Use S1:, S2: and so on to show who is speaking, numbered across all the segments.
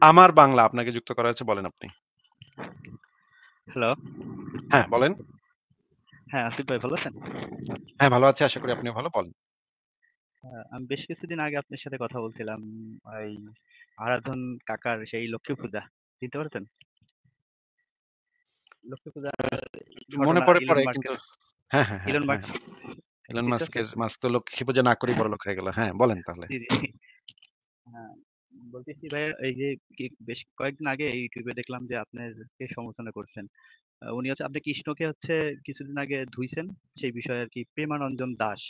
S1: আমার বাংলা আপনাকে যুক্ত করা হয়েছে, বলেন আপনি।
S2: হ্যালো।
S1: হ্যাঁ, বলেন।
S2: হ্যাঁ, আসিফ ভাই ভালো আছেন?
S1: হ্যাঁ, ভালো আছি। আশা করি আপনিও ভালো। বলেন।
S2: আমি বেশ কিছুদিন আগে আপনার সাথে কথা বলছিলাম। এই আরাধন কাকার সেই লক্ষ্মী পূজা। চিনতে পারছেন? লক্ষ্মী পূজার
S1: একটু মনে
S2: ঘটনা
S1: পড়ে কিন্তু হ্যাঁ, হ্যাঁ, হ্যাঁ,
S2: ইলন
S1: হ্যাঁ।
S2: মার্কস
S1: এলন
S2: চিনতে পারছেন?
S1: মাস্ক তো লক্ষ্মী পূজা না করেই বড়লোক হয়ে গেল। হ্যাঁ, বলেন তাহলে।
S2: জি, জি। হ্যাঁ, বলতেছি ভাই এই যে বেশ কয়েকদিন আগে ইউটিউবে দেখলাম যে আপনাকে সমালোচনা করছেন। উনি হচ্ছে আপনি কৃষ্ণকে হচ্ছে কিছুদিন আগে ধুইছেন সেই বিষয়ে আরকি প্রেমানন্দন দাস।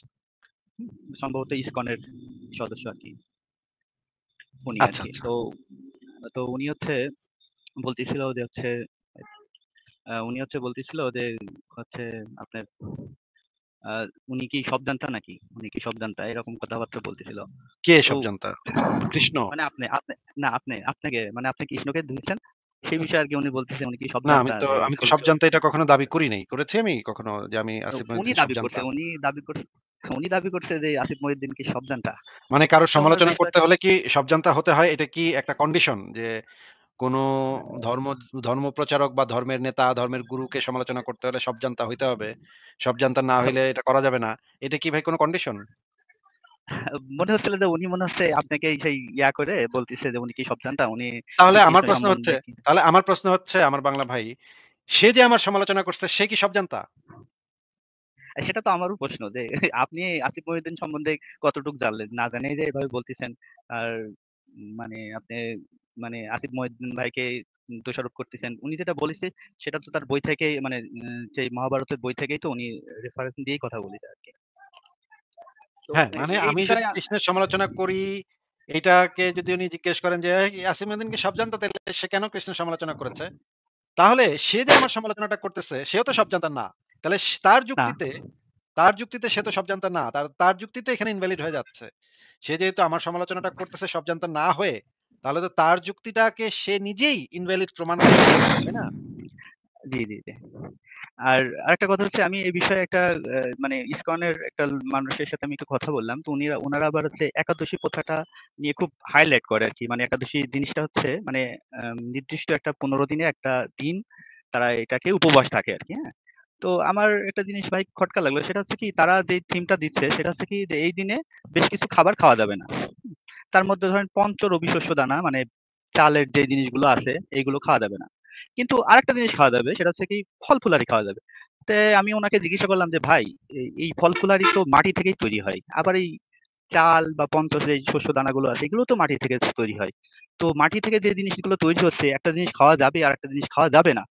S2: হুম? সম্ভবত ইসকনের সদস্য আরকি উনি
S1: আচ্ছা,
S2: আরকি।
S1: আচ্ছা।
S2: তো তো উনি হচ্ছে বলতেছিল যে হচ্ছে উনি হচ্ছে বলতেছিল যে হচ্ছে আপনার উনি কি সব জানতা নাকি? উনি কি সব জানতা? এরকম কথাবার্তা বলতেছিল।
S1: কে
S2: তো
S1: এসব জানতা? কৃষ্ণ?
S2: মানে আপনি আপনি না আপনাকে মানে আপনি কৃষ্ণকে ধুইছেন সেই বিষয়ে আরকি উনি বলতেছে উনি কি সব
S1: না,
S2: জানতা যে
S1: আমি তো
S2: ১৬
S1: সব জানতা এটা কখনো দাবি করি নাই। করেছি আমি কখনো যে আমি আসিফ
S2: উনি
S1: মহিউদ্দিন সব
S2: দাবি করছে
S1: জানতা?
S2: উনি দাবি করছে যে আসিফ মহিউদ্দিন কি সব জানতা।
S1: মানে কারোর
S2: তো আমার
S1: সমালোচনা
S2: বেশ
S1: করতে হলে কি সব জানতা হতে হয়? এটা কি একটা কন্ডিশন যে কোনো ধর্ম ধর্ম প্রচারক বা ধর্মের নেতা, ধর্মের গুরুকে সমালোচনা করতে হলে সব জানতা হইতে হবে। সব জানতা না হইলে এটা করা যাবে না। এটা কি ভাই কোনো কন্ডিশন?
S2: মনে হচ্ছিল যে উনি মনে হচ্ছে আপনাকে সেই করে বলতেছে যে উনি কি সব জানতা, উনি
S1: তাহলে আমার
S2: কৃষ্ণ
S1: প্রশ্ন হচ্ছে
S2: সম্বন্ধে কি
S1: আমার বাংলা ভাই, সে যে আমার সমালোচনা করছে সে কি সব জানতা?
S2: সেটা তো আমারও প্রশ্ন যে আপনি আসিফ মহিউদ্দিন সম্বন্ধে কতটুকু জানলেন? না জেনেই যে এভাবে বলতেছেন। আর মানে আপনি মানে আসিফ মহিউদ্দিন ভাইকে দোষারোপ করতেছেন। উনি যেটা বলেছে সেটা তো তার বই থেকেই মানে সেই মহাভারতের বই থেকেই তো উনি রেফারেন্স দিয়েই কথা বলেছে আরকি। তো
S1: হ্যাঁ, মানে
S2: এই
S1: আমি যদি
S2: বিষয়ে
S1: কৃষ্ণের সমালোচনা করি, এইটাকে যদি উনি জিজ্ঞেস করেন যে, "আসিফ উদ্দিন কি সব জানতা? তাইলে সে কেন কৃষ্ণের সমালোচনা করেছে?" তাহলে সে যে আমার সমালোচনাটা করতেছে, সেও তো সব জানতা না। তাহলে
S2: না
S1: তার যুক্তিতে সে তো সব জানতা না। তার যুক্তি তো এখানে ইনভ্যালিড হয়ে যাচ্ছে। সে যেহেতু আমার সমালোচনাটা করতেছে সব জানতা না হয়ে, তাহলে তো তার যুক্তিটাকে সে নিজেই ইনভ্যালিড প্রমাণ করতেছে। তাই না?
S2: জি, জি, জি। আর আরেকটা কথা হচ্ছে আমি এই বিষয়ে একটা মানে ইসকনের একটা মানুষের সাথে আমি একটু কথা বললাম। তো উনারা আবার হচ্ছে একাদশী প্রথাটা নিয়ে খুব হাইলাইট করে আরকি। মানে একাদশী জিনিসটা হচ্ছে মানে নির্দিষ্ট একটা ১৫ দিনের একটা দিন তারা এটাকে উপবাস থাকে আরকি, হ্যাঁ? তো আমার একটা জিনিস ভাই খটকা লাগলো। সেটা হচ্ছে কি তারা যে থিমটা দিচ্ছে সেটা হচ্ছে কি যে এই দিনে বেশ কিছু খাবার খাওয়া যাবে না। তার মধ্যে ধরেন পঞ্চ রবি শস্য দানা মানে চালের যে জিনিসগুলো আছে এইগুলো খাওয়া যাবে না। কিন্তু আরেকটা জিনিস খাওয়া যাবে সেটা হচ্ছে কি ফল-ফুলারি খাওয়া যাবে। তে আমি উনাকে জিজ্ঞাসা করলাম যে, "ভাই এই ফল-ফুলারি তো মাটি থেকেই তৈরি হয়। আবার এই চাল বা পঞ্চ যে শস্য দানাগুলো আছে এগুলো তো মাটি থেকে তৈরি হয়। তো মাটি থেকে যে জিনিসগুলো তৈরি হচ্ছে একটা জিনিস খাওয়া যাবে আর একটা জিনিস খাওয়া যাবে না।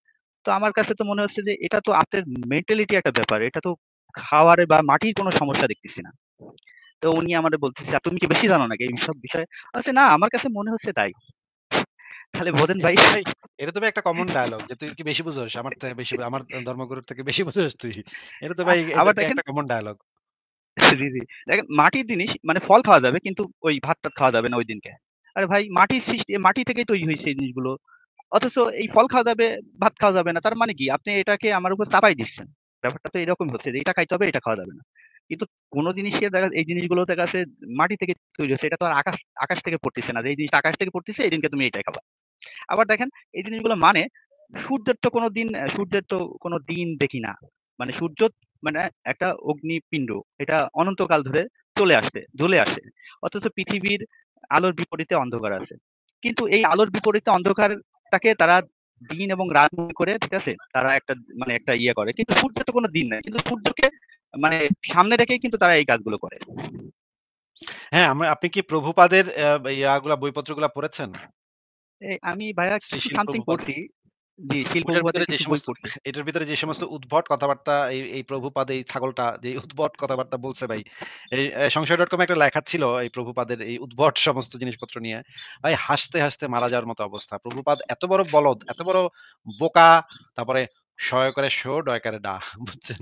S2: তো আমার কাছে তো মনে হচ্ছে যে এটা তো আপনার মেন্টালিটি একটা ব্যাপার। এটা তো খাওয়ারে বা মাটির কোনো সমস্যা দেখতেছি না।" তো উনি আমারে বলতেছে, "তুমি কি বেশি জানো নাকি এইসব বিষয়ে?" আমি বলছি, "না, আমার কাছে মনে হচ্ছে তাই।" তাহলে বোঝেন ভাই।
S1: এটা তো ভাই একটা কমন ডায়ালগ যে, "তুই কি বেশি বুঝোস? আমার ধর্মগুরুর থেকে বেশি বুঝোস তুই।" এটা তো ভাই
S2: আবার
S1: এদেরকে
S2: দেখেন
S1: একটা কমন ডায়ালগ।
S2: জি, জি। দেখেন মাটির জিনিস মানে ফল খাওয়া যাবে কিন্তু ওই ভাত-টাত খাওয়া যাবে না ওই দিনকে। আরে ভাই মাটি থেকেই তৈরি হইছে এই জিনিসগুলো। অথচ এই ফল খাওয়া যাবে, ভাত খাওয়া যাবে না। তার মানে কি? আপনি এটাকে আমার উপর চাপাই দিচ্ছেন। ব্যাপারটা তো এরকম হচ্ছে যে এটা খাইতে হবে, এটা খাওয়া যাবে না। কিন্তু কোন জিনিসের এই জিনিসগুলো দেখা যাচ্ছে মাটি থেকে তৈরি হচ্ছে। এটা তো আর আকাশ থেকে পড়তেছে না যে এই জিনিসটা আকাশ থেকে পড়তেছে এইদিনকে তুমি এইটাই খাবা। আবার দেখেন এই জিনিসগুলো মানে সূর্যের তো কোনো দিন দেখি না। মানে সূর্য মানে একটা অগ্নিপিণ্ড। এটা অনন্তকাল ধরে জ্বলে আসে। অথচ পৃথিবীর আলোর বিপরীতে অন্ধকার আছে। কিন্তু এই আলোর বিপরীতে অন্ধকারটাকে তারা দিন এবং রাত মনে করে, ঠিক আছে? তারা একটা মানে একটা করে। কিন্তু সূর্যের তো কোনো দিন নাই। কিন্তু সূর্যকে মানে সামনে রেখেই কিন্তু তারা এই কাজগুলো করে।
S1: হ্যাঁ, আপনি কি প্রভুপাদের বইপত্রগুলা পড়েছেন?
S2: আমি ভাইয়া
S1: শ্রী
S2: কিছু
S1: শিল
S2: সামথিং
S1: প্রভুপাদ?
S2: পড়ছি। জি, শিল
S1: ওটার
S2: প্রভুপাদের
S1: ভিতরে যে
S2: কিছু বই
S1: সমস্ত
S2: পড়ছি।
S1: এটার ভিতরে যে সমস্ত উদ্ভট কথাবার্তা এই প্রভুপাদ এই ছাগলটা যে উদ্ভট কথাবার্তা বলছে ভাই। এই সংশয়.com এ একটা লেখা ছিল এই প্রভুপাদের এই উদ্ভট সমস্ত জিনিসপত্র নিয়ে। ভাই হাসতে, হাসতে মারা যাওয়ার মতো অবস্থা। প্রভুপাদ এত বড় বলদ, এত বড় বোকা, তারপরে শয় করে শো, ডয় করে ডা। বুঝছেন?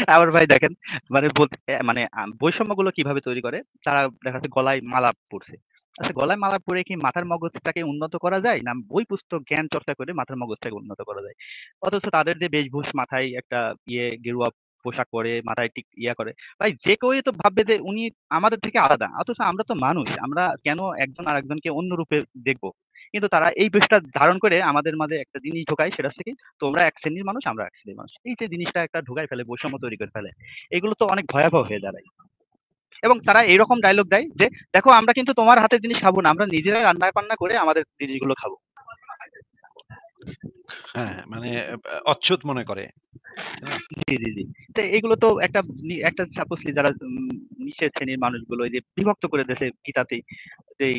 S2: আবার ভাই দেখেন মানে বলতে মানে বৈষম্যগুলো কিভাবে তৈরি করে? তারা দেখা যাচ্ছে গলায় মালা পরছে। আচ্ছা গলায় মালা পরে কি মাথার মগজটাকে উন্নত করা যায়? না বই পুস্তক জ্ঞান চর্চা করে মাথার মগজটাকে উন্নত করা যায়? অথচ তাদের যে বেশভূষ মাথায় একটা গেরুয়া পোশাক পরে, মাথায় ইয়া করে। ভাই যে কেউই তো ভাববে যে উনি আমাদের থেকে আলাদা। অথচ আমরা তো মানুষ। আমরা কেন একজন আরেকজনকে অন্য রূপে দেখব? কিন্তু তারা এই বেশটা ধারণ করে আমাদের মাঝে একটা জিনিস ঢোকায়, সেটা হচ্ছে কি, তোমরা এক শ্রেণীর মানুষ, আমরা এক শ্রেণীর মানুষ। এই যে জিনিসটা একটা ঢুকায় ফেলে, বৈষম্য তৈরি করে ফেলে। এগুলো তো অনেক ভয়াবহ হয়ে দাঁড়ায়। এবং তারা এরকম ডায়লগ দেয় যে, "দেখো আমরা কিন্তু তোমার হাতের জিনিস খাবো না। আমরা নিজেরাই রান্না-বান্না করে আমাদের জিনিসগুলো খাবো।"
S1: হ্যাঁ, মানে অচ্ছুত মনে করে। তাই না?
S2: জি, জি, জি। তো এগুলো তো একটা একটা সাপোজলি যারা নিচের শ্রেণীর মানুষগুলো এই যে বিভক্ত করে দিয়েছে গীতাতেই, যেই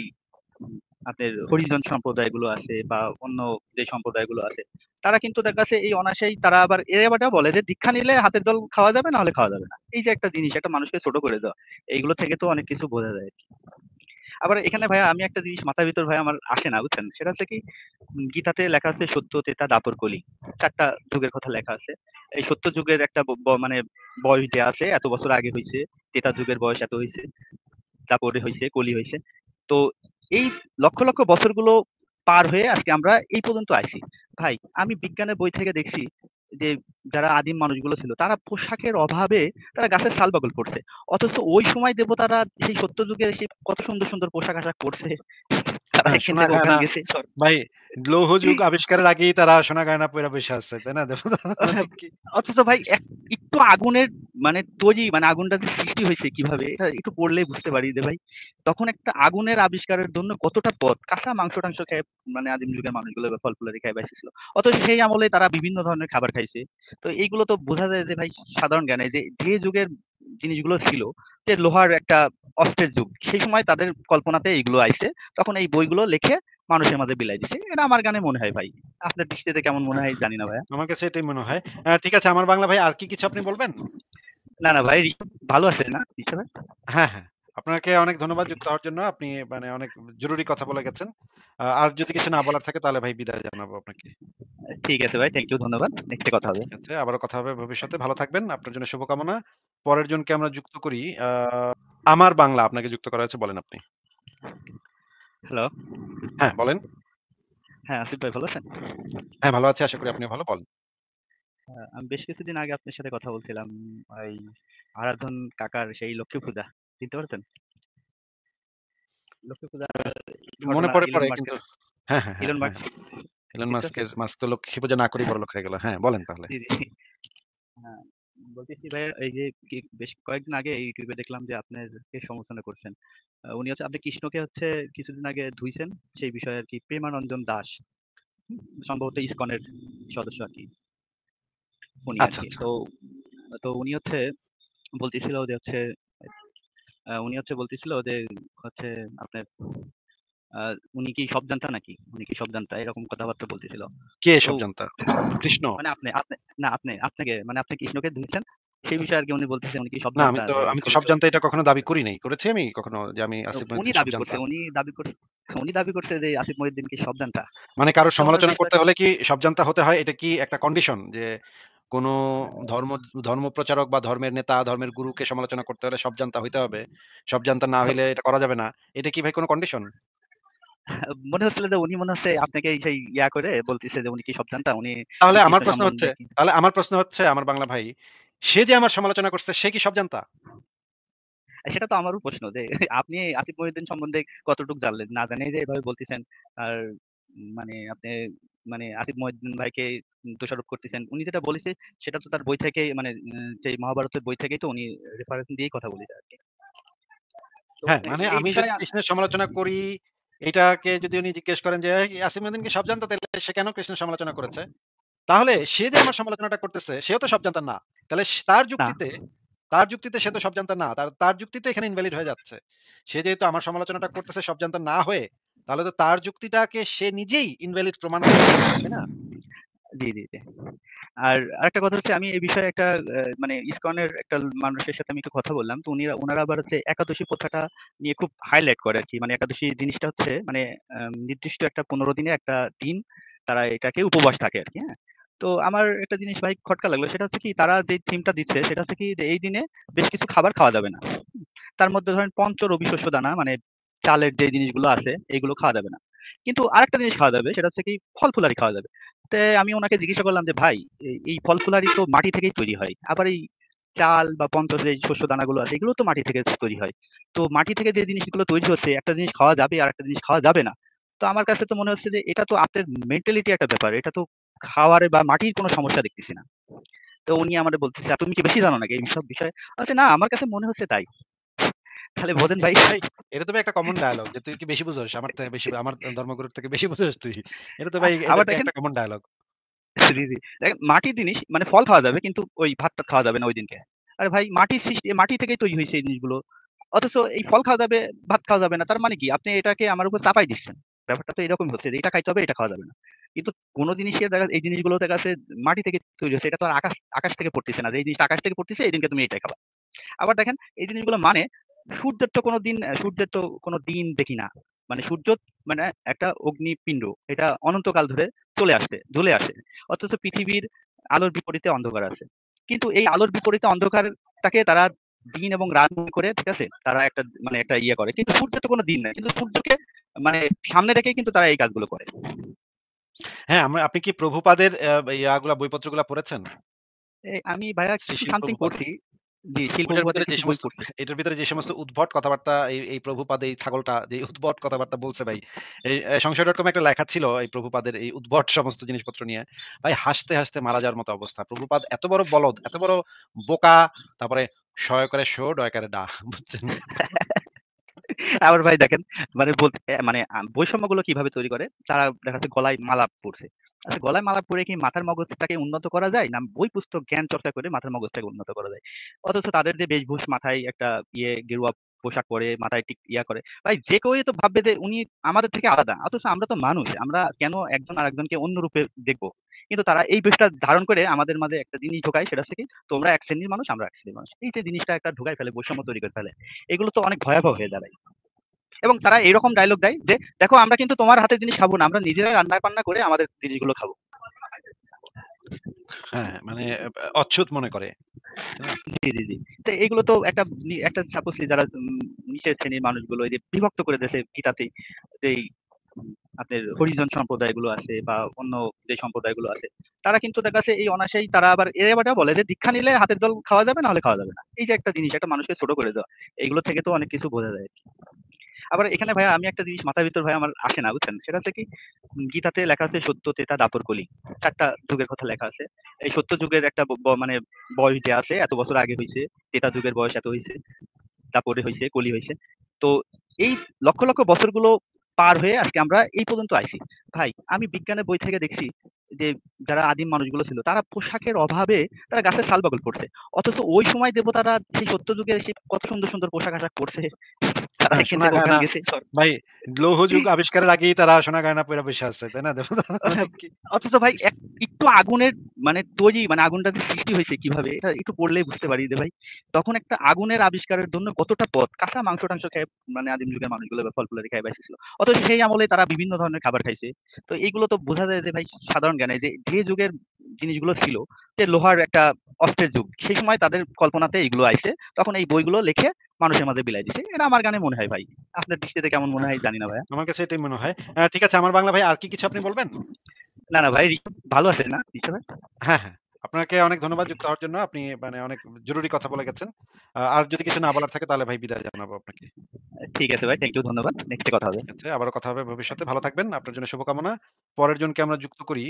S2: আপনার হরিজন সম্প্রদায়গুলো আছে বা অন্য যে সম্প্রদায়গুলো আছে, তারা কিন্তু দেখা যাচ্ছে এই অনায়াসেই তারা আবার এটাও বলে যে দীক্ষা নিলে হাতের জল খাওয়া যাবে, না হলে খাওয়া যাবে না। এই যে একটা জিনিস, একটা মানুষকে ছোট করে দেওয়া। এইগুলো থেকে তো অনেক কিছু বোঝা যায়। আবার এখানে ভাইয়া আমি একটা জিনিস মাথার ভিতর ভাইয়া আমার আসে না, বুঝছেন? সেটা হচ্ছে কি, গীতাতে লেখা আছে সত্য, ত্রেতা, দাপর, কলি। ৪ টা যুগের কথা লেখা আছে। এই সত্য যুগের একটা মানে বয়স দেয়া আছে, এত বছর আগে হইছে। ত্রেতা যুগের বয়স এত হইছে, দাপরে হইছে, কলি হইছে। তো এই লক্ষ, লক্ষ বছরগুলো পার হয়ে আজকে আমরা এই পর্যন্ত আইছি। ভাই আমি বিজ্ঞানের বই থেকে দেখছি যে যারা আদিম মানুষগুলো ছিল তারা পোশাকের অভাবে তারা গাছের ছাল বাকল পড়ছে। অথচ ওই সময় দেবতারা সেই সত্য যুগে এসে কত সুন্দর, সুন্দর পোশাক-আশাক পরছে। তারা
S1: হ্যাঁ,
S2: এখান
S1: সোনা
S2: থেকে ওখানে
S1: গয়না
S2: গেছে।
S1: ভাই, লৌহ যুগ আবিষ্কারের আগেই তারা সোনা গয়না পইরা বইসা আছে। তাই না? মানে কি
S2: অথচ ভাই একটু আগুনের মানে তৈরি, মানে আগুনটা যে সৃষ্টি হয়েছে কিভাবে, এটা একটু পড়লেই বুঝতে পারি যে ভাই তখন একটা আগুনের আবিষ্কারের জন্য কতটা পথ, কাঁচা মাংস-টাংস খেয়ে মানে আদিম যুগের মানুষগুলো বা ফল-ফুলারি খেয়ে বেঁচে ছিল। অথচ সেই আমলে তারা বিভিন্ন ধরনের খাবার খাইছে। তো এইগুলো তো বোঝা যায় যে ভাই সাধারণ জ্ঞানে যে, যে যুগের জিনিসগুলো ছিল, যে লোহার একটা অস্ত্রের যুগ, সেই সময় তাদের কল্পনাতে এইগুলো আইছে। তখন এই বইগুলো লিখে মানুষের মাঝে বিলাই দিছে। এটা আমার কানে মনে হয় ভাই। আপনার দৃষ্টিতে কেমন মনে হয় জানি না ভাইয়া।
S1: আমার কাছে এটাই মনে হয়। ঠিক আছে আমার বাংলা ভাই, আর কি কিছু আপনি বলবেন?
S2: না, না ভাই, ঋষভ ভালো আছে না ঋষভ ভাই?
S1: হ্যাঁ, হ্যাঁ। আপনাকে অনেক ধন্যবাদ যুক্ত হওয়ার জন্য। আপনি মানে অনেক জরুরি কথা বলে গেছেন। আর যদি কিছু না বলার থাকে তাহলে ভাই বিদায় জানাবো আপনাকে।
S2: ঠিক আছে ভাই, থ্যাংক ইউ, ধন্যবাদ। নেক্সট এ কথা হবে।
S1: ঠিক আছে। আবারও কথা হবে ভবিষ্যতে। ভালো থাকবেন। আপনার জন্য শুভকামনা। পরের জনকে আমরা যুক্ত করি। আমার বাংলা আপনাকে যুক্ত করা হয়েছে, বলেন আপনি।
S2: হ্যালো।
S1: হ্যাঁ, বলেন।
S2: হ্যাঁ, আসিফ ভাই ভালো আছেন?
S1: হ্যাঁ, ভালো আছি। আশা করি আপনিও ভালো। বলেন।
S2: আমি বেশ কিছুদিন আগে আপনার সাথে কথা বলছিলাম। ওই আরাধন কাকার সেই লক্ষ্মী পূজা। চিনতে পারছেন? লক্ষ্মী পূজার
S1: মনে
S2: ঘটনা, ইলন
S1: পড়ে কিন্তু
S2: মার্কের
S1: হ্যাঁ, হ্যাঁ, হ্যাঁ,
S2: ইলন মার্ক
S1: হ্যাঁ। এলন
S2: চিনতে পারছেন?
S1: মাস্ক তো লক্ষ্মী পূজা না করেই বড়লোক হয়ে গেল। হ্যাঁ, বলেন তাহলে।
S2: জি, জি। হ্যাঁ, বলতেছি ভাই, এই যে বেশ কয়েকদিন আগে ইউটিউবে দেখলাম যে আপনাকে সমালোচনা করছেন। উনি হচ্ছে, আপনি কৃষ্ণকে হচ্ছে কিছুদিন আগে ধুইছেন, সেই বিষয়ে আরকি। প্রেমানন্দন দাস, সম্ভবত ইসকনের সদস্য আরকি, উনি
S1: আচ্ছা,
S2: আরকি।
S1: আচ্ছা।
S2: তো তো উনি হচ্ছে বলতেছিল যে হচ্ছে উনি হচ্ছে বলতেছিল যে হচ্ছে আপনার উনি কি সব জানতা নাকি? উনি কি সব জানতা? এরকম কথাবার্তা বলতেছিল।
S1: কে
S2: তো
S1: এসব জানতা? কৃষ্ণ?
S2: মানে আপনি আপনি না আপনি আপনাকে মানে আপনি কৃষ্ণকে ধুইছেন, সেই বিষয়ে আরকি উনি বলতেছেন উনি কি সব
S1: না,
S2: জানতা, যে
S1: আমি তো
S2: ছোট,
S1: সব
S2: ছোট।
S1: জানতা এটা কখনো দাবি করি নাই। করেছি আমি কখনো যে আমি আসিফ
S2: উনি
S1: মহিউদ্দিন সব
S2: দাবি
S1: জানতা?
S2: করছে, উনি দাবি করছে যে আসিফ মহিউদ্দিন কি সব জানতা।
S1: মানে কারো
S2: তো আমার
S1: সমালোচনা
S2: বিষয়টা,
S1: করতে হলে কি সব জানতা হতে হয়? এটা কি একটা কন্ডিশন? যে কোনো ধর্ম ধর্ম প্রচারক বা ধর্মের নেতা, ধর্মের গুরুকে সমালোচনা করতে হলে সব জানতা হইতে হবে। সব জানতা না হইলে এটা করা যাবে না। এটা কি ভাই কোনো কন্ডিশন?
S2: মনে হচ্ছিল যে উনি মনে হচ্ছে আপনাকে সেই ইয়া করে বলতেছে যে উনি কি সব জানতা, উনি
S1: তাহলে আমার
S2: কৃষ্ণ
S1: প্রশ্ন হচ্ছে
S2: সম্বন্ধে কি।
S1: আমার বাংলা ভাই, সে যে আমার সমালোচনা করছে সে কি সব জানতা?
S2: সেটা তো আমারও প্রশ্ন যে আপনি আসিফ মহিউদ্দিন সম্বন্ধে কতটুকু জানলেন? না জানিয়ে যে এভাবে বলতেছেন। আর মানে আপনি মানে আসিফ মহিউদ্দিন ভাইকে দোষারোপ করতেছেন। উনি যেটা বলেছে সেটা তো তার বই থেকেই, মানে সেই মহাভারতের বই থেকেই তো উনি রেফারেন্স দিয়েই কথা বলেছে আরকি। তো
S1: হ্যাঁ, মানে
S2: এই
S1: আমি যদি
S2: বিষয়ে
S1: কৃষ্ণের সমালোচনা করি, এটাকে যদি উনি জিজ্ঞেস করেন যে, "এই আসিফউদ্দিন কি সব জানতো? তাইলে সে কেন কৃষ্ণের সমালোচনা করেছে?" তাহলে সে যে আমার সমালোচনাটা করতেছে, সেও তো সব জানতা না। তাহলে
S2: না,
S1: তার যুক্তিতে সে তো সব জানতা না। তার যুক্তি তো এখানে ইনভ্যালিড হয়ে যাচ্ছে। সে যেহেতু আমার সমালোচনাটা করতেছে সব জানতা না হয়ে, তাহলে তো তার যুক্তিটাকে সে নিজেই ইনভ্যালিড প্রমাণ করে ফেলতেছে, তাই না?
S2: জি, জি, জি। আর আরেকটা কথা হচ্ছে, আমি এই বিষয়ে একটা মানে ইসকনের একটা মানুষের সাথে আমি একটু কথা বললাম। তো উনারা আবার হচ্ছে একাদশী প্রথাটা নিয়ে খুব হাইলাইট করে আরকি। মানে একাদশী জিনিসটা হচ্ছে মানে নির্দিষ্ট একটা ১৫ দিনের একটা দিন তারা এটাকে উপবাস থাকে আরকি, হ্যাঁ? তো আমার একটা জিনিস ভাই খটকা লাগলো। সেটা হচ্ছে কি, তারা যে থিমটা দিচ্ছে সেটা হচ্ছে কি যে এই দিনে বেশ কিছু খাবার খাওয়া যাবে না। তার মধ্যে ধরেন পঞ্চ রবি শস্য দানা, মানে চালের যে জিনিসগুলো আছে এগুলো খাওয়া যাবে না। কিন্তু আরেকটা জিনিস খাওয়া যাবে, সেটা হচ্ছে কি ফল-ফুলারি খাওয়া যাবে। তে আমি উনাকে জিজ্ঞাসা করলাম যে, "ভাই এই ফল-ফুলারি তো মাটি থেকেই তৈরি হয়। আবার এই চাল বা পঞ্চজ এই শস্য দানাগুলো আছে এগুলো তো মাটি থেকে তৈরি হয়। তো মাটি থেকে যে জিনিসগুলো তৈরি হচ্ছে একটা জিনিস খাওয়া যাবে আর একটা জিনিস খাওয়া যাবে না। তো আমার কাছে তো মনে হচ্ছে যে এটা তো আপনার মেন্টালিটি একটা ব্যাপার। এটা তো খাওয়ারে বা মাটির কোনো সমস্যা দেখতেছি না। তো উনি আমাদের বলতেছে, "তুমি কি বেশি জানো নাকি এইসব বিষয়ে?" আমি বলছি, "না, আমার কাছে মনে হচ্ছে তাই।" তাহলে বোঝেন ভাই।
S1: ভাই এটা তো ভাই একটা কমন ডায়ালগ যে তুই কি বেশি বুঝোস আমার থেকে বেশি, আমার ধর্মগুরুর থেকে বেশি বুঝোস তুই। এটা তো ভাই এটা
S2: আবার
S1: কি
S2: দেখেন
S1: একটা কমন ডায়ালগ।
S2: জি, জি। দেখেন মাটির জিনিস মানে ফল খাওয়া যাবে কিন্তু ওই ভাত-টাত খাওয়া যাবে না ওই দিনকে। আরে ভাই মাটির সৃষ্টি মাটি থেকেই তৈরি হইছে এই জিনিসগুলো। অথচ এই ফল খাওয়া যাবে, ভাত খাওয়া যাবে না। তার মানে কি? আপনি এটাকে আমার উপর চাপাই দিচ্ছেন। ব্যাপারটা তো এরকমই হচ্ছে যে এটা খাইতে হবে, এটা খাওয়া যাবে না। কিন্তু কোন জিনিসের এই জিনিসগুলো দেখা যাচ্ছে মাটি থেকে তৈরি হচ্ছে। এটা তো আর আকাশ থেকে পড়তেছে না যে এই জিনিসটা আকাশ থেকে পড়তেছে এইদিনকে তুমি এটাই খাবা। আবার দেখেন এই জিনিসগুলো মানে সূর্যের তো কোনো দিন দেখি না। মানে সূর্য মানে একটা অগ্নিপিণ্ড। এটা অনন্তকাল ধরে জ্বলে আসে। অথচ পৃথিবীর আলোর বিপরীতে অন্ধকার আছে। কিন্তু এই আলোর বিপরীতে অন্ধকারটাকে তারা দিন এবং রাত মনে করে, ঠিক আছে? তারা একটা ইয়ে করে। কিন্তু সূর্যের তো কোনো দিন নাই। কিন্তু সূর্যকে মানে সামনে রেখেই কিন্তু তারা এই কাজগুলো করে।
S1: হ্যাঁ, আপনি কি প্রভুপাদের ইয়াগুলা বইপত্রগুলা পড়েছেন?
S2: আমি ভাইয়া
S1: শ্রী
S2: কিছু
S1: শিল
S2: সামথিং
S1: প্রভুপাদ।
S2: পড়ছি। জি, শিল
S1: ওইটার ভিতরে
S2: প্রভুপাদের
S1: যে
S2: কিছু বই
S1: সমস্ত
S2: পড়ছি।
S1: এটার ভিতরে যে সমস্ত উদ্ভট কথাবার্তা এই প্রভুপাদ এই ছাগলটা যে উদ্ভট কথাবার্তা বলছে ভাই। এই সংশয়.com এ একটা লেখা ছিল এই প্রভুপাদের এই উদ্ভট সমস্ত জিনিসপত্র নিয়ে। ভাই হাসতে, হাসতে মারা যাওয়ার মতো অবস্থা। প্রভুপাদ এত বড় বলদ, এত বড় বোকা, তারপরে শ করে শো, ডয় করে ডা। বুঝছেন?
S2: আবার ভাই দেখেন মানে বলতে মানে বৈষম্যগুলো কিভাবে তৈরি করে? তারা দেখা যাচ্ছে গলায় মালা পরছে। আচ্ছা গলায় মালা পরে কি মাথার মগজটাকে উন্নত করা যায়? না বই পুস্তক জ্ঞান চর্চা করে মাথার মগজটাকে উন্নত করা যায়? অথচ তাদের যে বেশভূষ মাথায় একটা গেরুয়া পোশাক পরে, মাথায় ইয়া করে। ভাই যে কেউই তো ভাববে যে উনি আমাদের থেকে আলাদা। অথচ আমরা তো মানুষ। আমরা কেন একজন আরেকজনকে অন্য রূপে দেখব? কিন্তু তারা এই বেশটা ধারণ করে আমাদের মাঝে একটা জিনিস ঢোকায় সেটা হচ্ছে কি তোমরা এক শ্রেণীর মানুষ, আমরা এক শ্রেণীর মানুষ। এই যে জিনিসটা একটা ঢুকায় ফেলে, বৈষম্য তৈরি করে ফেলে। এগুলো তো অনেক ভয়াবহ হয়ে দাঁড়ায়। এবং তারা এরকম ডায়লগ দেয় যে, "দেখো আমরা কিন্তু তোমার হাতের জিনিস খাবো না। আমরা নিজেরাই রান্না-বান্না করে আমাদের জিনিসগুলো খাবো।"
S1: হ্যাঁ, মানে অচ্ছুত মনে করে। তাই না?
S2: জি, জি, জি। তো এগুলো তো একটা সাপোজলি যারা নিচের শ্রেণীর মানুষগুলো এই যে বিভক্ত করে দিয়েছে গীতাতেই যেই আপনার হরিজন সম্প্রদায়গুলো আছে বা অন্য যে সম্প্রদায়গুলো আছে, তারা কিন্তু দেখা যাচ্ছে এই অনায়াসেই তারা আবার এটাও বলে যে দীক্ষা নিলে হাতের জল খাওয়া যাবে না হলে খাওয়া যাবে না। এই যে একটা জিনিস একটা মানুষকে ছোট করে দেওয়া। এগুলো থেকে তো অনেক কিছু বোঝা যায়। আবার এখানে ভাইয়া আমি একটা জিনিস মাথার ভিতর ভাই আমার আসে না বুঝছেন? সেটা হচ্ছে কি গীতাতে লেখা আছে সত্য, ত্রেতা, দাপর, কলি। ৪ টা যুগের কথা লেখা আছে। এই সত্য যুগের একটা মানে বয়স দেয়া আছে, এত বছর আগে হইছে। ত্রেতা যুগের বয়স এত হইছে, দাপরে হইছে, কলি হইছে। তো এই লক্ষ, লক্ষ বছরগুলো পার হয়ে আজকে আমরা এই পর্যন্ত আইছি। ভাই আমি বিজ্ঞানের বই থেকে দেখছি যে যারা আদিম মানুষগুলো ছিল তারা পোশাকের অভাবে তারা গাছের ছাল বাকল পড়ছে। অথচ ওই সময় দেবতারা সেই সত্য যুগে এসে কত সুন্দর, সুন্দর পোশাক-আশাক পরছে। তারা
S1: হ্যাঁ,
S2: এখান
S1: সোনা
S2: থেকে ওখানে
S1: গয়না
S2: গেছে।
S1: ভাই লৌহ যুগ আবিষ্কারের আগেই তারা সোনা গয়না পইরা বইসা আছে। তাই না?
S2: হ্যাঁ,
S1: কি
S2: অথচ ভাই একটু আগুনের মানে তৈরি মানে আগুনটা যে সৃষ্টি হয়েছে কিভাবে এটা একটু পড়লেই বুঝতে পারি যে ভাই তখন একটা আগুনের আবিষ্কারের জন্য কতটা পথ কাঁচা মাংস-টাংস খেয়ে মানে আদিম যুগের মানুষগুলো বা ফল-ফুলারি খেয়ে বেঁচে ছিল। অথচ সেই আমলে তারা বিভিন্ন ধরনের খাবার খাইছে। তো এইগুলো তো বোঝা যায় যে ভাই সাধারণ জ্ঞানে যে যুগের জিনিসগুলো ছিল যে লোহার একটা অস্ত্রের যুগ। সেই সময় তাদের কল্পনাতে এইগুলো আইছে। তখন এই বইগুলো লিখে মানুষের মাঝে বিলাই দিছে। এটা আমার গানে মনে হয় ভাই। আপনার দৃষ্টিতে কেমন মনে
S1: আহ,
S2: হয় জানি না ভাইয়া।
S1: আমার কাছে এটাই মনে হয়। ঠিক আছে আমার বাংলা ভাই আর কি কিছু আপনি বলবেন?
S2: না, না ভাই ঋষভ ভালো আছে না ঋষভ ভাই?
S1: হ্যাঁ, হ্যাঁ। আপনাকে অনেক ধন্যবাদ যুক্ত হওয়ার জন্য। আপনি মানে অনেক জরুরি কথা বলে গেছেন। আর যদি কিছু না বলার থাকে তাহলে ভাই বিদায় জানাবো আপনাকে।
S2: ঠিক আছে ভাই। থ্যাংক ইউ ধন্যবাদ। নেক্সট এ কথা হবে।
S1: ঠিক আছে। আবারও কথা হবে ভবিষ্যতে। ভালো থাকবেন। আপনার জন্য শুভকামনা। পরের জনকে আমরা যুক্ত করি।